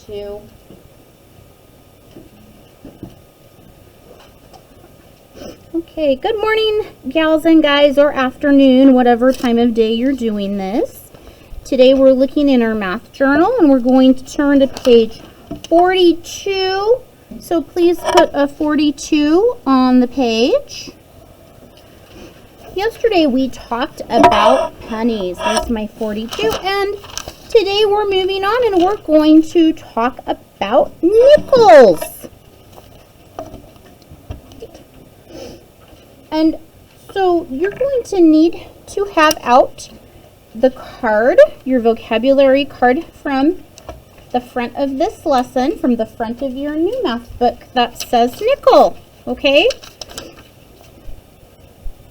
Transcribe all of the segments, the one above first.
42. Okay, good morning, gals and guys, or afternoon, whatever time of day you're doing this. Today we're looking in our math journal, and we're going to turn to page 42. So please put a 42 on the page. Yesterday we talked about pennies. There's my 42. And today we're moving on, and we're going to talk about nickels. And so you're going to need to have out the card, your vocabulary card from the front of this lesson, from the front of your new math book that says nickel, okay?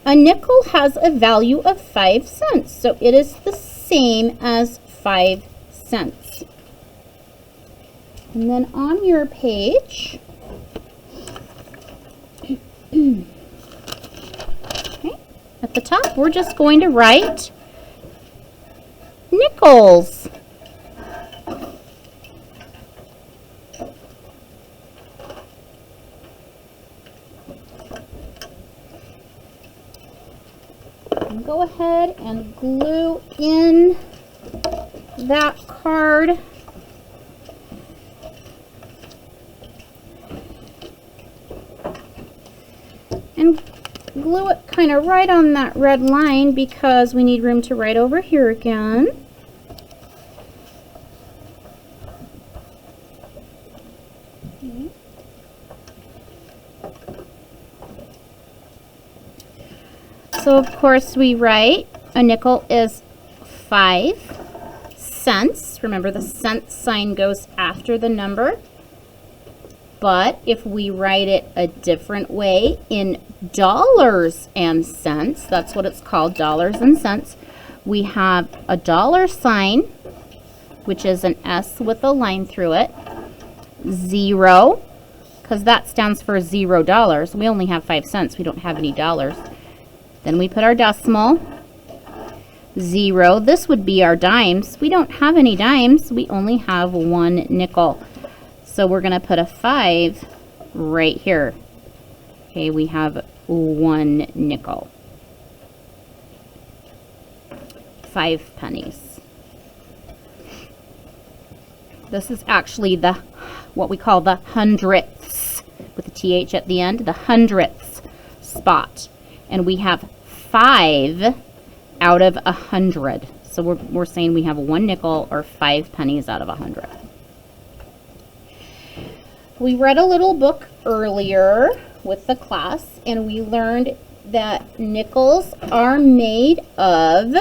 A nickel has a value of 5 cents, so it is the same as 5 cents. And then on your page, at the top, we're just going to write nickels. And go ahead and glue in that card. And glue it kind of right on that red line because we need room to write over here again. Okay. So of course we write a nickel is 5 cents. Remember, the cent sign goes after the number. But if we write it a different way in dollars and cents, that's what it's called, dollars and cents, we have a dollar sign, which is an S with a line through it, 0, because that stands for $0. We only have 5 cents. We don't have any dollars. Then we put our decimal, 0. This would be our dimes. We don't have any dimes. We only have 1 nickel. So we're going to put a 5 right here. Okay, we have 1 nickel. 5 pennies. This is actually the what we call the hundredths, with a TH at the end, the hundredths spot. And we have 5 out of 100. So we're saying we have 1 nickel or 5 pennies out of 100. We read a little book earlier with the class, and we learned that nickels are made of,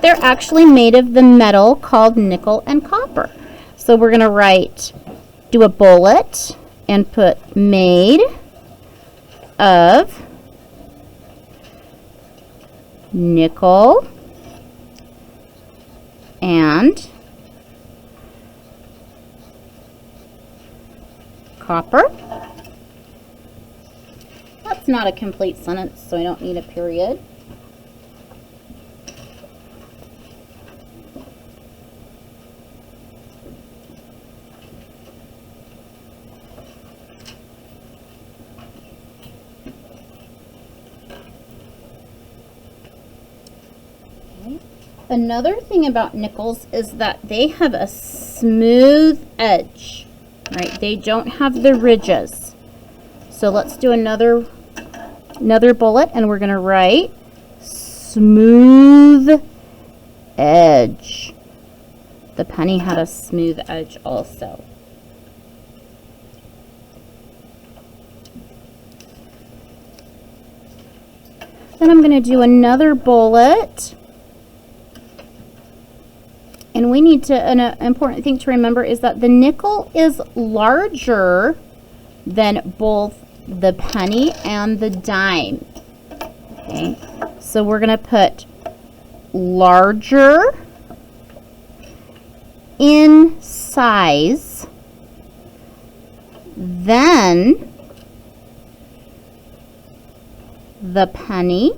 they're actually made of the metal called nickel and copper. So we're going to write, do a bullet and put made of nickel and copper. That's not a complete sentence, so I don't need a period. Okay. Another thing about nickels is that they have a smooth edge. Right, they don't have the ridges. So let's do another bullet, and we're going to write smooth edge. The penny had a smooth edge also. Then I'm going to do another bullet. And we need to, an important thing to remember is that the nickel is larger than both the penny and the dime. Okay, so we're going to put larger in size than the penny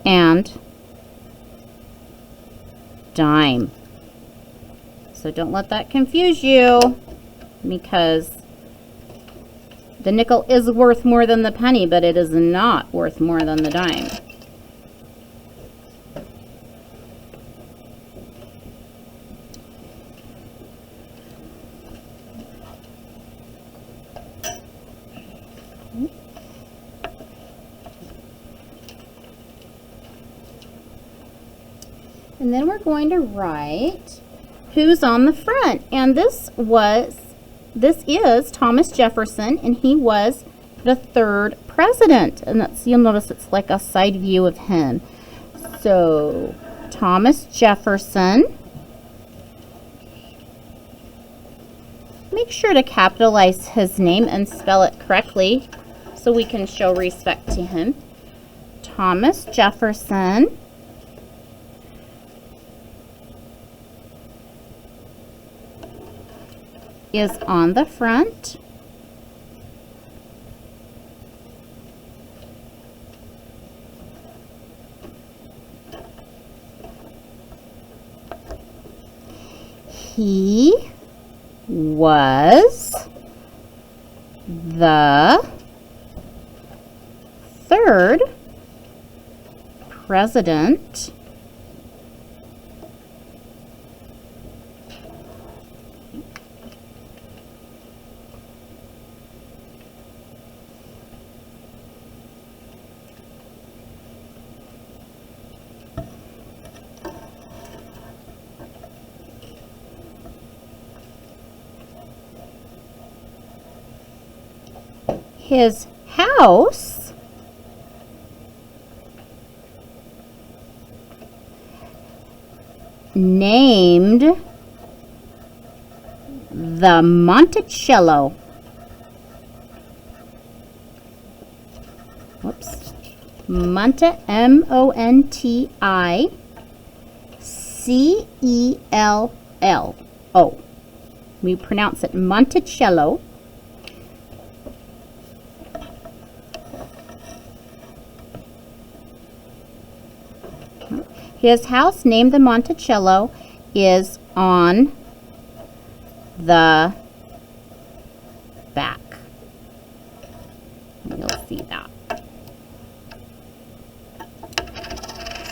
and dime. So don't let that confuse you, because the nickel is worth more than the penny, but it is not worth more than the dime. And then we're going to write who's on the front. And this is Thomas Jefferson, and he was the 3rd president. And you'll notice it's like a side view of him. So Thomas Jefferson. Make sure to capitalize his name and spell it correctly so we can show respect to him. Thomas Jefferson is on the front. He was the 3rd president his house named the Monticello. Whoops. Monticello. We pronounce it Monticello. His house, named the Monticello, is on the back. You'll see that.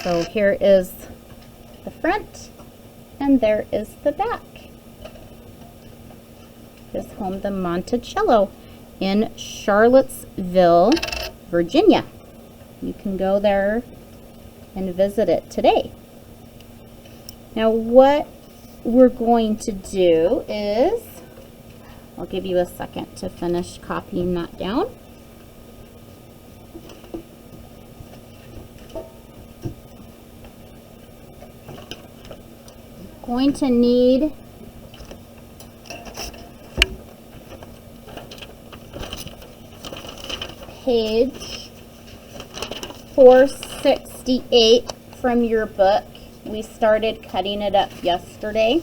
So here is the front, and there is the back. His home, the Monticello, in Charlottesville, Virginia. You can go there and visit it today. Now what we're going to do is, I'll give you a second to finish copying that down. Going to need page 468 from your book. We started cutting it up yesterday.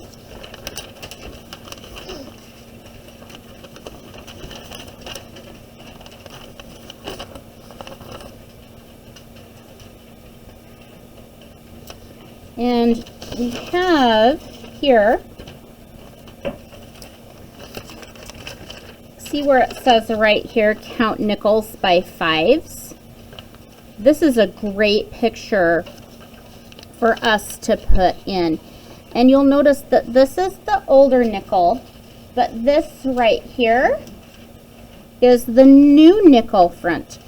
And we have here, see where it says right here, count nickels by fives. This is a great picture for us to put in. And you'll notice that this is the older nickel, but this right here is the new nickel front.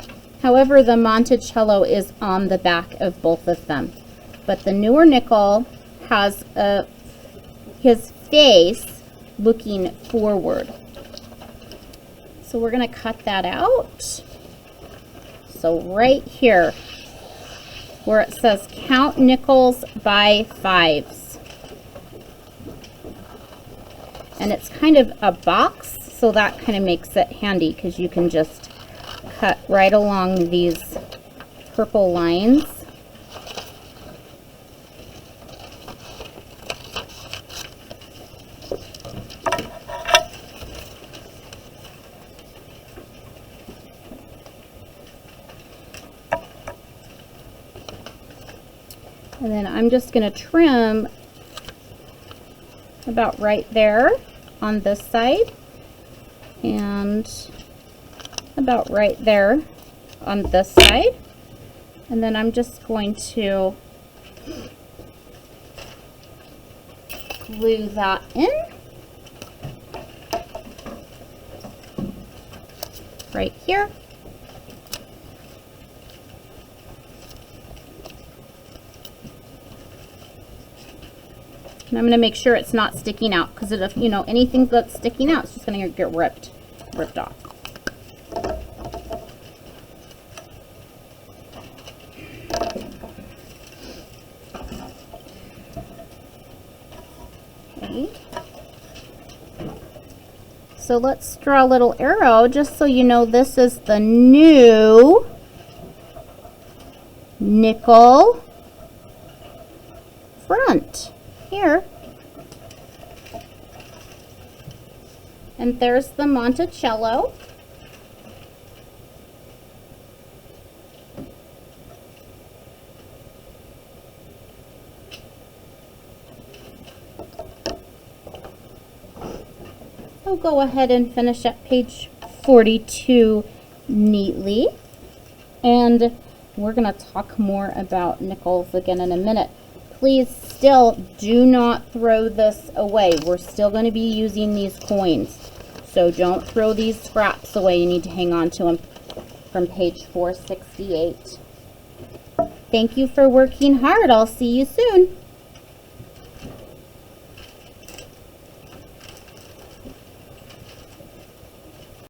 However, the Monticello is on the back of both of them. But the newer nickel has his face looking forward. So we're going to cut that out. So right here, where it says count nickels by fives. And it's kind of a box, so that kind of makes it handy because you can just cut right along these purple lines. And then I'm just going to trim about right there on this side and about right there on this side. And then I'm just going to glue that in right here. And I'm going to make sure it's not sticking out, because if you know anything that's sticking out, it's just going to get ripped off. Okay. So let's draw a little arrow just so you know this is the new nickel front here. And there's the Monticello. I'll go ahead and finish up page 42 neatly. And we're going to talk more about nickels again in a minute. Please still do not throw this away. We're still going to be using these coins. So don't throw these scraps away. You need to hang on to them from page 468. Thank you for working hard. I'll see you soon.